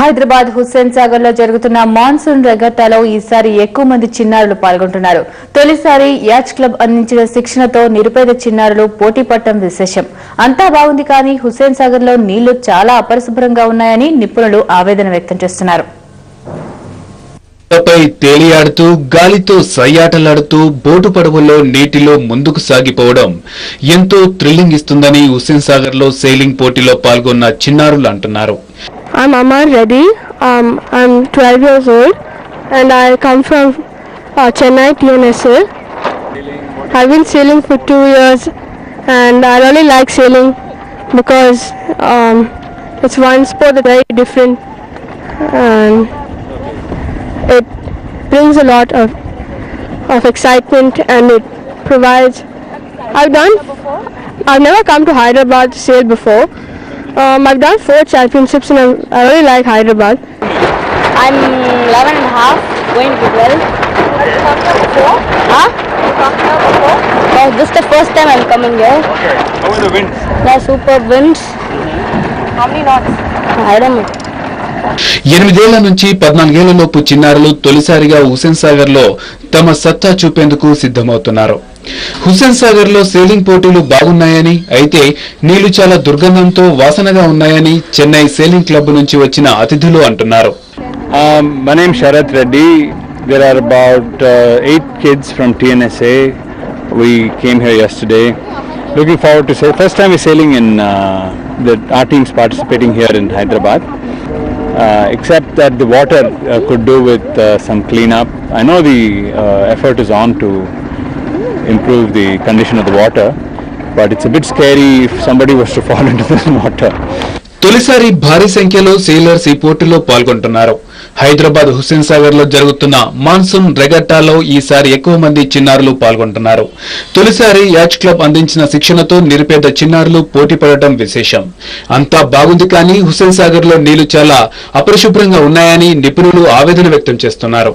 హైదరాబాద్ హుస్సేన్ సాగర్ లో జరుగుతున్న మాన్సూన్ రెగట్టాలో ఈసారి ఎక్కువ మంది చిన్నారులు పాల్గొంటున్నారు. తొలిసారి యాచ్ క్లబ్ అందించిన శిక్షణతో నిరుపేద చిన్నారులు పోటీ పడటం విశేషం. అంతా బాగుంది కానీ హుస్సేన్ సాగర్ లో నీళ్లు చాలా అపరిశుభ్రంగా ఉన్నాయని నిపుణులు ఆవేదన వ్యక్తం చేస్తున్నారు. తేలియాడుతూ గాలితో సయ్యాటలాడుతూ బోటు పడవల్లో నీటిలో ముందుకు సాగిపోవడం ఎంతో థ్రిల్లింగ్ ఇస్తుందని హుస్సేన్ సాగర్ లో సెయిలింగ్ పోటీలో పాల్గొన్న చిన్నారులు అంటున్నారు. I'm Amar Reddy. I'm 12 years old and I come from Chennai, TNSA. I've been sailing for 2 years and I really like sailing because it's one sport that's very different and it brings a lot of excitement and it provides. I've never come to Hyderabad to sail before. I've done 4 championships and I really like Hyderabad. I'm 11 and a half, going to 12. Huh? No, this is the first time I'm coming here. Okay. How are the winds? Yeah, super winds. How many knots? I don't know. 8 ఏళ్ల నుంచి 14 ఏళ్లలోపు చిన్నారులు తొలిసారిగా హుస్సేన్ సాగర్ లో తమ సత్తా చూపేందుకు సిద్ధమవుతున్నారు. హుస్సేన్ సాగర్ లో సేలింగ్ పోటీలు బాగున్నాయని, అయితే నీళ్లు చాలా దుర్గంధంతో వాసనగా ఉన్నాయని చెన్నై సేలింగ్ క్లబ్ నుంచి వచ్చిన అతిథులు అంటున్నారు. My name is Sharath Reddy. There are about 8 kids from TNSA. We came here yesterday. Looking forward to sail. First time we're sailing in our team's participating here in Hyderabad. Except that the water could do with some cleanup. I know the effort is on to improve the condition of the water, but it's a bit scary if somebody was to fall into this water. తొలిసారి భారీ సంఖ్యలో sailors ఈ పోటీలో పాల్గొంటున్నారు. హైదరాబాద్ హుస్సేన్ సాగర్ లో జరుగుతున్న monsoon రెగట్టాలో ఈసారి ఎక్కువ మంది చిన్నారులు పాల్గొంటున్నారు. తొలిసారి యాచ్ క్లబ్ అందించిన శిక్షణతో నిరుపేద చిన్నారులు పోటీ పడటం విశేషం. అంతా బాగుంది కానీ హుస్సేన్ సాగర్ లో నీళ్లు చాలా అపరిశుభ్రంగా ఉన్నాయని నిపుణులు ఆవేదన వ్యక్తం చేస్తున్నారు.